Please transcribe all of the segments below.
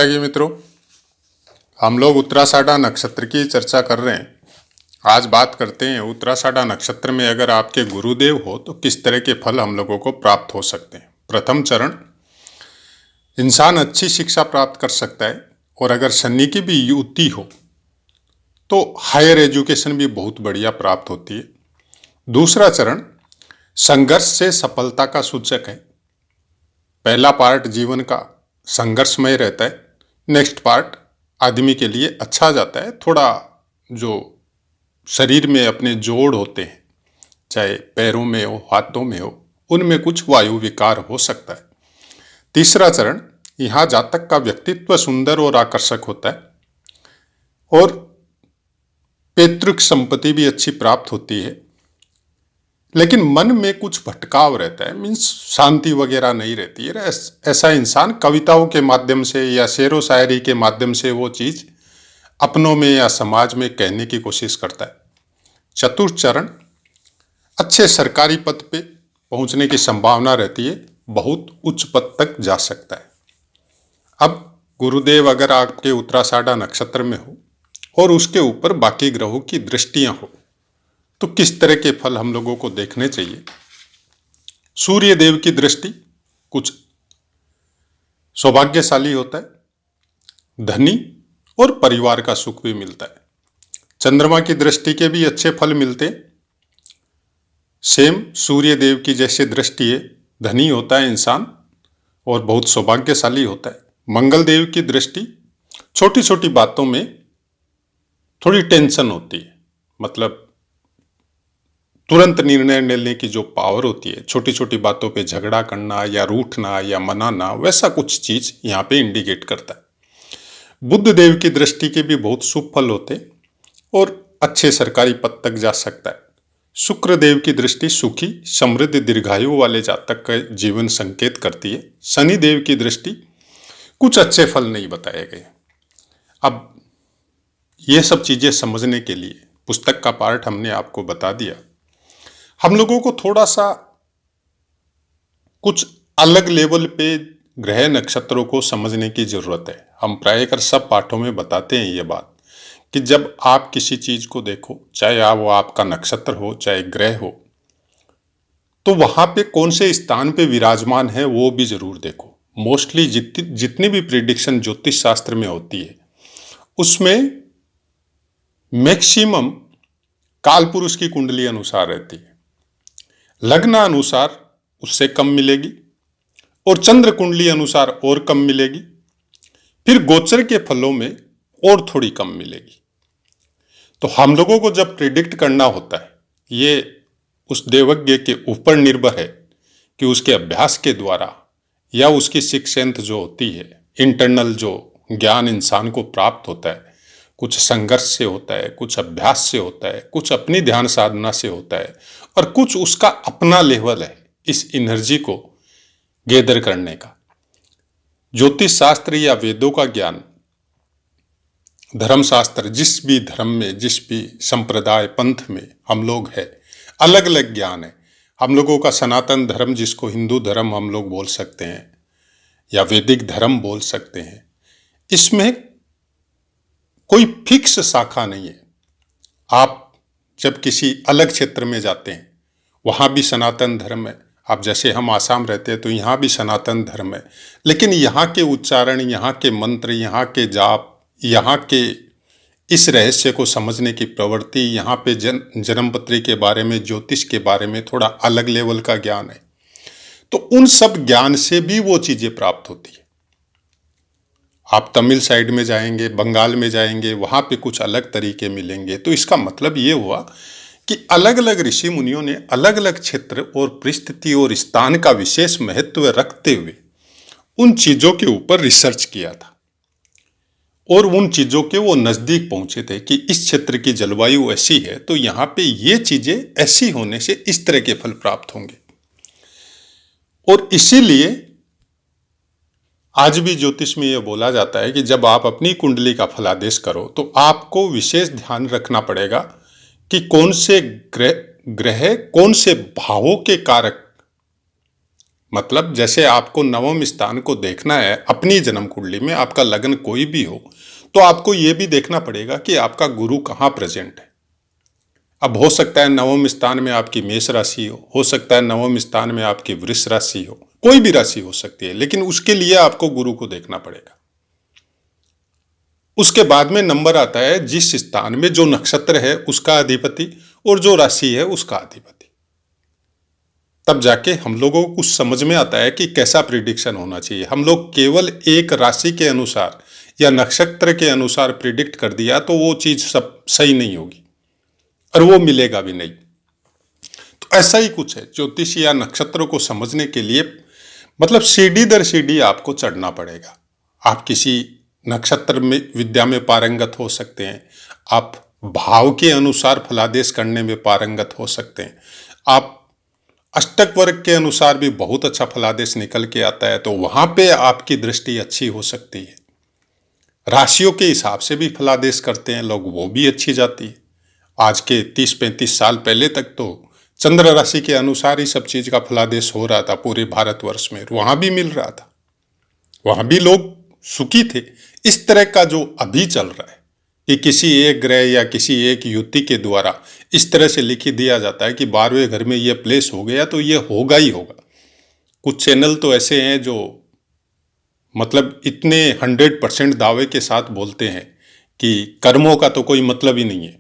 त्यागी मित्रों, हम लोग उत्तराषाढ़ा नक्षत्र की चर्चा कर रहे हैं। आज बात करते हैं उत्तराषाढ़ा नक्षत्र में अगर आपके गुरुदेव हो तो किस तरह के फल हम लोगों को प्राप्त हो सकते हैं। प्रथम चरण, इंसान अच्छी शिक्षा प्राप्त कर सकता है और अगर शनि की भी युति हो तो हायर एजुकेशन भी बहुत बढ़िया प्राप्त होती है। दूसरा चरण, संघर्ष से सफलता का सूचक है। पहला पार्ट जीवन का संघर्षमय रहता है, नेक्स्ट पार्ट आदमी के लिए अच्छा जाता है। थोड़ा जो शरीर में अपने जोड़ होते हैं, चाहे पैरों में हो हाथों में हो, उनमें कुछ वायु विकार हो सकता है। तीसरा चरण, यहाँ जातक का व्यक्तित्व सुंदर और आकर्षक होता है और पैतृक संपत्ति भी अच्छी प्राप्त होती है, लेकिन मन में कुछ भटकाव रहता है, मीन्स शांति वगैरह नहीं रहती है। ऐसा इंसान कविताओं के माध्यम से या शेरो शायरी के माध्यम से वो चीज अपनों में या समाज में कहने की कोशिश करता है। चतुर्थ चरण, अच्छे सरकारी पद पे पहुंचने की संभावना रहती है, बहुत उच्च पद तक जा सकता है। अब गुरुदेव अगर आपके उत्तराषाढ़ा नक्षत्र में हो और उसके ऊपर बाकी ग्रहों की दृष्टियां हो तो किस तरह के फल हम लोगों को देखने चाहिए। सूर्य देव की दृष्टि कुछ सौभाग्यशाली होता है, धनी और परिवार का सुख भी मिलता है। चंद्रमा की दृष्टि के भी अच्छे फल मिलते हैं। सेम सूर्य देव की जैसे दृष्टि है, धनी होता है इंसान और बहुत सौभाग्यशाली होता है। मंगल देव की दृष्टि, छोटी छोटी बातों में थोड़ी टेंशन होती है, मतलब तुरंत निर्णय लेने की जो पावर होती है, छोटी छोटी बातों पे झगड़ा करना या रूठना या मनाना, वैसा कुछ चीज यहाँ पे इंडिकेट करता है। बुध देव की दृष्टि के भी बहुत शुभ फल होते हैं और अच्छे सरकारी पद तक जा सकता है। शुक्र देव की दृष्टि सुखी समृद्ध दीर्घायु वाले जातक का जीवन संकेत करती है। शनि देव की दृष्टि कुछ अच्छे फल नहीं बताए गए। अब ये सब चीजें समझने के लिए पुस्तक का पार्ट हमने आपको बता दिया। हम लोगों को थोड़ा सा कुछ अलग लेवल पे ग्रह नक्षत्रों को समझने की जरूरत है। हम प्रायः सब पाठों में बताते हैं ये बात कि जब आप किसी चीज को देखो, चाहे वो आपका नक्षत्र हो चाहे ग्रह हो, तो वहां पे कौन से स्थान पे विराजमान है वो भी जरूर देखो। मोस्टली जितनी भी प्रिडिक्शन ज्योतिष शास्त्र में होती है उसमें मैक्सिमम काल पुरुष की कुंडली अनुसार रहती है, लग्न अनुसार उससे कम मिलेगी और चंद्र कुंडली अनुसार और कम मिलेगी, फिर गोचर के फलों में और थोड़ी कम मिलेगी। तो हम लोगों को जब प्रिडिक्ट करना होता है, ये उस देवज्ञ के ऊपर निर्भर है कि उसके अभ्यास के द्वारा या उसकी सिक्स सेंथ जो होती है, इंटरनल जो ज्ञान इंसान को प्राप्त होता है, कुछ संघर्ष से होता है, कुछ अभ्यास से होता है, कुछ अपनी ध्यान साधना से होता है और कुछ उसका अपना लेवल है इस एनर्जी को गैदर करने का। ज्योतिष शास्त्र या वेदों का ज्ञान, धर्मशास्त्र, जिस भी धर्म में, जिस भी संप्रदाय पंथ में हम लोग हैं, अलग अलग ज्ञान है। हम लोगों का सनातन धर्म, जिसको हिंदू धर्म हम लोग बोल सकते हैं या वैदिक धर्म बोल सकते हैं, इसमें कोई फिक्स शाखा नहीं है। आप जब किसी अलग क्षेत्र में जाते हैं वहां भी सनातन धर्म है। आप जैसे हम आसाम रहते हैं तो यहाँ भी सनातन धर्म है, लेकिन यहाँ के उच्चारण, यहाँ के मंत्र, यहाँ के जाप, यहाँ के इस रहस्य को समझने की प्रवृत्ति, यहाँ पे जन्मपत्री के बारे में, ज्योतिष के बारे में थोड़ा अलग लेवल का ज्ञान है। तो उन सब ज्ञान से भी वो चीजें प्राप्त होती है। आप तमिल साइड में जाएंगे, बंगाल में जाएंगे, वहां पे कुछ अलग तरीके मिलेंगे। तो इसका मतलब ये हुआ कि अलग अलग ऋषि मुनियों ने अलग अलग क्षेत्र और परिस्थिति और स्थान का विशेष महत्व रखते हुए उन चीजों के ऊपर रिसर्च किया था और उन चीजों के वो नजदीक पहुंचे थे कि इस क्षेत्र की जलवायु ऐसी है तो यहाँ पे ये चीजें ऐसी होने से इस तरह के फल प्राप्त होंगे। और इसीलिए आज भी ज्योतिष में यह बोला जाता है कि जब आप अपनी कुंडली का फलादेश करो तो आपको विशेष ध्यान रखना पड़ेगा कि कौन से ग्रह कौन से भावों के कारक मतलब जैसे आपको नवम स्थान को देखना है अपनी जन्म कुंडली में, आपका लग्न कोई भी हो, तो आपको यह भी देखना पड़ेगा कि आपका गुरु कहाँ प्रेजेंट है। अब हो सकता है नवम स्थान में आपकी मेष राशि हो सकता है नवम स्थान में आपकी वृष राशि हो, कोई भी राशि हो सकती है, लेकिन उसके लिए आपको गुरु को देखना पड़ेगा। उसके बाद में नंबर आता है जिस स्थान में जो नक्षत्र है उसका अधिपति और जो राशि है उसका अधिपति। तब जाके हम लोगों को कुछ समझ में आता है कि कैसा प्रिडिक्शन होना चाहिए। हम लोग केवल एक राशि के अनुसार या नक्षत्र के अनुसार प्रिडिक्ट कर दिया तो वो चीज सब सही नहीं होगी और वो मिलेगा भी नहीं। तो ऐसा ही कुछ है, ज्योतिष या नक्षत्रों को समझने के लिए मतलब सीढ़ी दर सीढ़ी आपको चढ़ना पड़ेगा। आप किसी नक्षत्र में विद्या में पारंगत हो सकते हैं, आप भाव के अनुसार फलादेश करने में पारंगत हो सकते हैं, आप अष्टक वर्ग के अनुसार भी बहुत अच्छा फलादेश निकल के आता है, तो वहां पे आपकी दृष्टि अच्छी हो सकती है। राशियों के हिसाब से भी फलादेश करते हैं लोग, वो भी अच्छी जाती है। आज के 30-35 साल पहले तक तो चंद्र राशि के अनुसार ही सब चीज का फलादेश हो रहा था पूरे भारतवर्ष में, वहां भी मिल रहा था, वहां भी लोग सुखी थे। इस तरह का जो अभी चल रहा है कि किसी एक ग्रह या किसी एक युति के द्वारा इस तरह से लिख दिया जाता है कि 12वें घर में ये प्लेस हो गया तो ये होगा ही होगा। कुछ चैनल तो ऐसे हैं जो मतलब इतने 100% दावे के साथ बोलते हैं कि कर्मों का तो कोई मतलब ही नहीं है,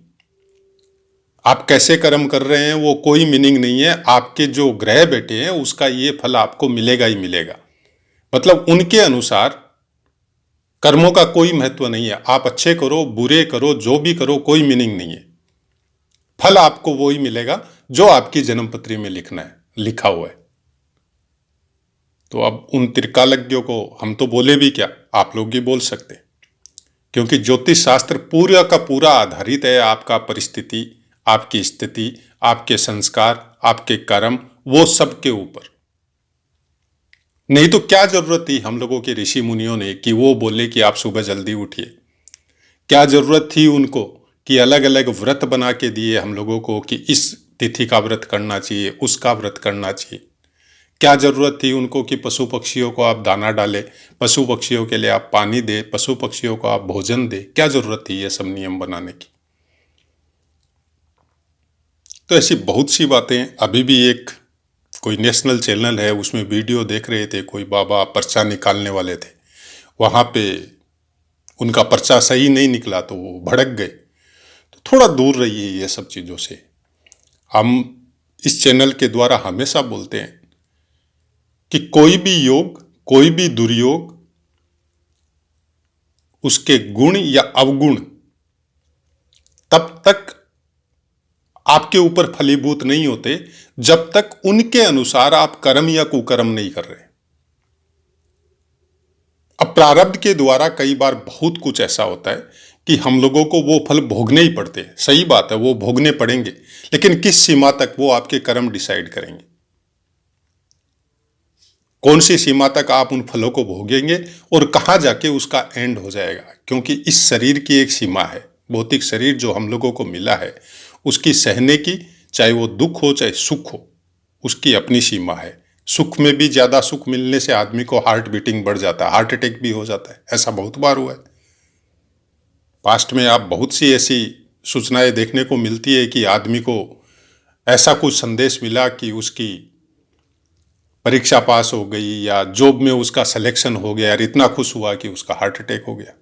आप कैसे कर्म कर रहे हैं वो कोई मीनिंग नहीं है, आपके जो ग्रह बैठे हैं उसका ये फल आपको मिलेगा ही मिलेगा। मतलब उनके अनुसार कर्मों का कोई महत्व नहीं है, आप अच्छे करो बुरे करो जो भी करो कोई मीनिंग नहीं है, फल आपको वो ही मिलेगा जो आपकी जन्मपत्री में लिखा हुआ है। तो अब उन त्रिकालज्ञों को हम तो बोले भी क्या, आप लोग भी बोल सकते, क्योंकि ज्योतिष शास्त्र पूरा का पूरा आधारित है आपका परिस्थिति, आपकी स्थिति, आपके संस्कार, आपके कर्म, वो सब के ऊपर। नहीं तो क्या जरूरत थी हम लोगों के ऋषि मुनियों ने कि वो बोले कि आप सुबह जल्दी उठिए, क्या जरूरत थी उनको कि अलग अलग व्रत बना के दिए हम लोगों को कि इस तिथि का व्रत करना चाहिए, उसका व्रत करना चाहिए। क्या जरूरत थी उनको कि पशु पक्षियों को आप दाना डालें, पशु पक्षियों के लिए आप पानी दे, पशु पक्षियों को आप भोजन दे, क्या जरूरत थी ये सब नियम बनाने की। तो ऐसी बहुत सी बातें। अभी भी एक कोई नेशनल चैनल है उसमें वीडियो देख रहे थे, कोई बाबा पर्चा निकालने वाले थे, वहां पे उनका पर्चा सही नहीं निकला तो वो भड़क गए। तो थोड़ा दूर रहिए ये सब चीज़ों से। हम इस चैनल के द्वारा हमेशा बोलते हैं कि कोई भी योग, कोई भी दुर्योग, उसके गुण या अवगुण तब तक आपके ऊपर फलीभूत नहीं होते जब तक उनके अनुसार आप कर्म या कुकर्म नहीं कर रहे। अब प्रारब्ध के द्वारा कई बार बहुत कुछ ऐसा होता है कि हम लोगों को वो फल भोगने ही पड़ते हैं। सही बात है, वो भोगने पड़ेंगे, लेकिन किस सीमा तक वो आपके कर्म डिसाइड करेंगे। कौन सी सीमा तक आप उन फलों को भोगेंगे और कहां जाके उसका एंड हो जाएगा। क्योंकि इस शरीर की एक सीमा है, भौतिक शरीर जो हम लोगों को मिला है उसकी सहने की, चाहे वो दुख हो चाहे सुख हो, उसकी अपनी सीमा है। सुख में भी ज्यादा सुख मिलने से आदमी को हार्ट बीटिंग बढ़ जाता है, हार्ट अटैक भी हो जाता है। ऐसा बहुत बार हुआ है पास्ट में। आप बहुत सी ऐसी सूचनाएं देखने को मिलती है कि आदमी को ऐसा कुछ संदेश मिला कि उसकी परीक्षा पास हो गई या जॉब में उसका सिलेक्शन हो गया और इतना खुश हुआ कि उसका हार्ट अटैक हो गया।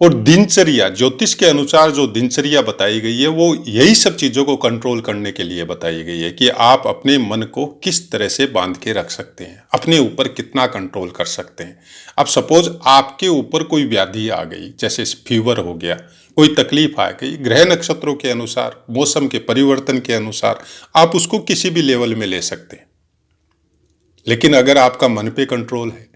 और दिनचर्या, ज्योतिष के अनुसार जो दिनचर्या बताई गई है वो यही सब चीजों को कंट्रोल करने के लिए बताई गई है कि आप अपने मन को किस तरह से बांध के रख सकते हैं, अपने ऊपर कितना कंट्रोल कर सकते हैं। अब सपोज आपके ऊपर कोई व्याधि आ गई, जैसे फीवर हो गया, कोई तकलीफ आ गई, ग्रह नक्षत्रों के अनुसार, मौसम के परिवर्तन के अनुसार आप उसको किसी भी लेवल में ले सकते हैं। लेकिन अगर आपका मन पे कंट्रोल है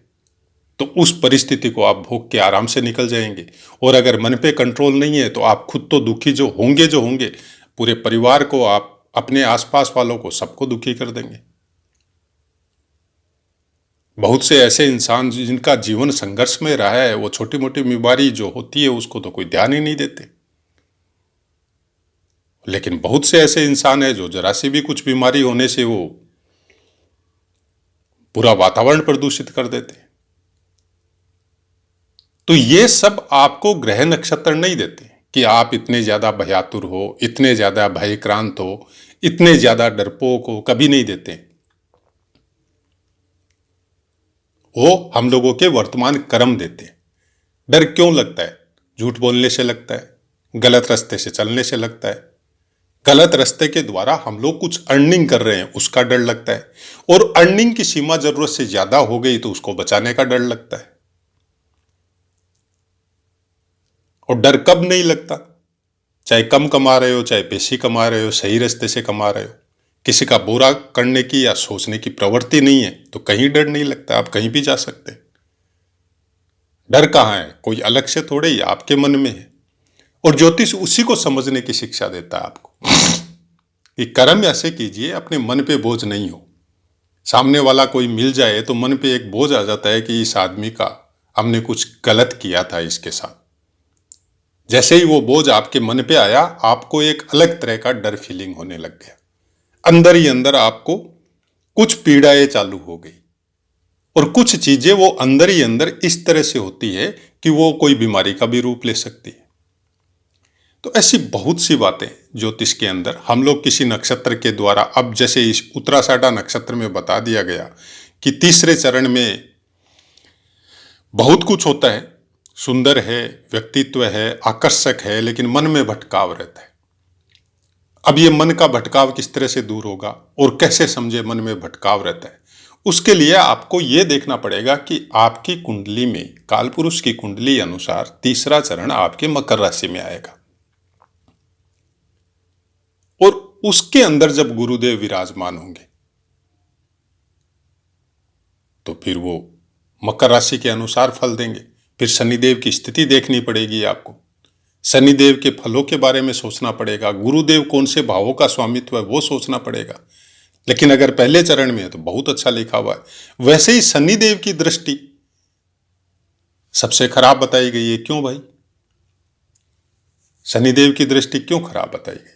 तो उस परिस्थिति को आप भोग के आराम से निकल जाएंगे। और अगर मन पे कंट्रोल नहीं है तो आप खुद तो दुखी जो होंगे, पूरे परिवार को, आप अपने आसपास वालों को, सबको दुखी कर देंगे। बहुत से ऐसे इंसान जिनका जीवन संघर्ष में रहा है, वो छोटी मोटी बीमारी जो होती है उसको तो कोई ध्यान ही नहीं देते। लेकिन बहुत से ऐसे इंसान हैं जो जरा सी भी कुछ बीमारी होने से वो पूरा वातावरण प्रदूषित कर देते हैं। तो ये सब आपको ग्रह नक्षत्र नहीं देते कि आप इतने ज्यादा भयातुर हो, इतने ज्यादा भयक्रांत हो, इतने ज्यादा डरपोक हो, कभी नहीं देते। वो हम लोगों के वर्तमान कर्म देते हैं। डर क्यों लगता है? झूठ बोलने से लगता है, गलत रास्ते से चलने से लगता है, गलत रास्ते के द्वारा हम लोग कुछ अर्निंग कर रहे हैं उसका डर लगता है, और अर्निंग की सीमा जरूरत से ज्यादा हो गई तो उसको बचाने का डर लगता है। और डर कब नहीं लगता? चाहे कम कमा रहे हो, चाहे बेशी कमा रहे हो, सही रास्ते से कमा रहे हो, किसी का बुरा करने की या सोचने की प्रवृत्ति नहीं है तो कहीं डर नहीं लगता, आप कहीं भी जा सकते हैं। डर कहाँ है? कोई अलग से थोड़े ही आपके मन में है। और ज्योतिष उसी को समझने की शिक्षा देता है आपको कि कर्म ऐसे कीजिए अपने मन पे बोझ नहीं हो। सामने वाला कोई मिल जाए तो मन पे एक बोझ आ जाता है कि इस आदमी का हमने कुछ गलत किया था इसके साथ। जैसे ही वो बोझ आपके मन पे आया, आपको एक अलग तरह का डर फीलिंग होने लग गया। अंदर ही अंदर आपको कुछ पीड़ाएं चालू हो गई, और कुछ चीजें वो अंदर ही अंदर इस तरह से होती है कि वो कोई बीमारी का भी रूप ले सकती है। तो ऐसी बहुत सी बातें ज्योतिष के अंदर हम लोग किसी नक्षत्र के द्वारा, अब जैसे इस उत्तराषाढ़ा नक्षत्र में बता दिया गया कि तीसरे चरण में बहुत कुछ होता है, सुंदर है, व्यक्तित्व है, आकर्षक है, लेकिन मन में भटकाव रहता है। अब ये मन का भटकाव किस तरह से दूर होगा और कैसे समझे मन में भटकाव रहता है, उसके लिए आपको यह देखना पड़ेगा कि आपकी कुंडली में, कालपुरुष की कुंडली अनुसार तीसरा चरण आपके मकर राशि में आएगा, और उसके अंदर जब गुरुदेव विराजमान होंगे तो फिर वो मकर राशि के अनुसार फल देंगे। फिर शनिदेव की स्थिति देखनी पड़ेगी आपको, शनिदेव के फलों के बारे में सोचना पड़ेगा, गुरुदेव कौन से भावों का स्वामित्व है वो सोचना पड़ेगा। लेकिन अगर पहले चरण में है तो बहुत अच्छा लिखा हुआ है। वैसे ही शनिदेव की दृष्टि सबसे खराब बताई गई है। क्यों भाई? शनिदेव की दृष्टि क्यों खराब बताई गई?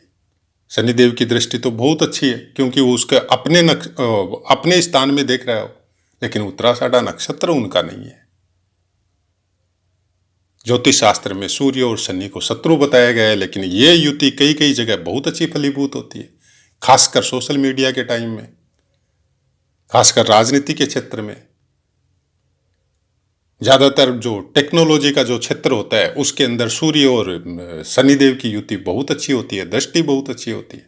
शनिदेव की दृष्टि तो बहुत अच्छी है, क्योंकि वो उसके अपने स्थान में देख रहा हो, लेकिन उत्तराषाढ़ा नक्षत्र उनका नहीं है। ज्योतिष शास्त्र में सूर्य और शनि को शत्रु बताया गया है, लेकिन ये युति कई कई जगह बहुत अच्छी फलीभूत होती है, खासकर सोशल मीडिया के टाइम में, खासकर राजनीति के क्षेत्र में। ज्यादातर जो टेक्नोलॉजी का जो क्षेत्र होता है उसके अंदर सूर्य और शनिदेव की युति बहुत अच्छी होती है, दृष्टि बहुत अच्छी होती है।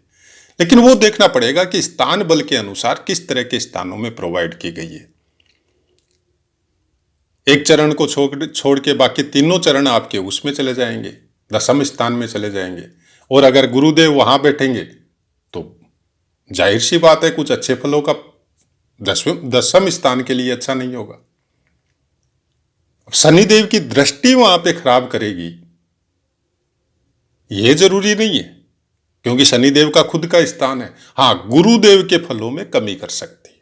लेकिन वो देखना पड़ेगा कि स्थान बल के अनुसार किस तरह के स्थानों में प्रोवाइड की गई है। एक चरण को छोड़ के बाकी तीनों चरण आपके उसमें चले जाएंगे, दशम स्थान में चले जाएंगे। और अगर गुरुदेव वहां बैठेंगे तो जाहिर सी बात है कुछ अच्छे फलों का दशम स्थान के लिए अच्छा नहीं होगा। शनिदेव की दृष्टि वहां पे खराब करेगी यह जरूरी नहीं है, क्योंकि शनिदेव का खुद का स्थान है। हां, गुरुदेव के फलों में कमी कर सकती है।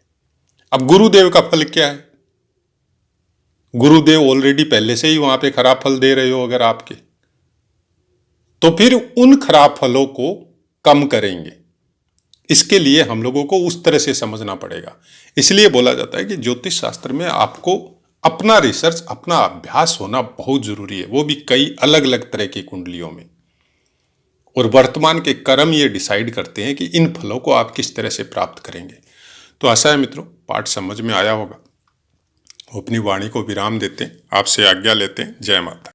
अब गुरुदेव का फल क्या है? गुरुदेव ऑलरेडी पहले से ही वहां पे खराब फल दे रहे हो अगर आपके, तो फिर उन खराब फलों को कम करेंगे। इसके लिए हम लोगों को उस तरह से समझना पड़ेगा। इसलिए बोला जाता है कि ज्योतिष शास्त्र में आपको अपना रिसर्च, अपना अभ्यास होना बहुत जरूरी है, वो भी कई अलग अलग तरह की कुंडलियों में। और वर्तमान के कर्म ये डिसाइड करते हैं कि इन फलों को आप किस तरह से प्राप्त करेंगे। तो आशा है मित्रों पाठ समझ में आया होगा। अपनी वाणी को विराम देते हैं, आपसे आज्ञा लेते हैं। जय माता।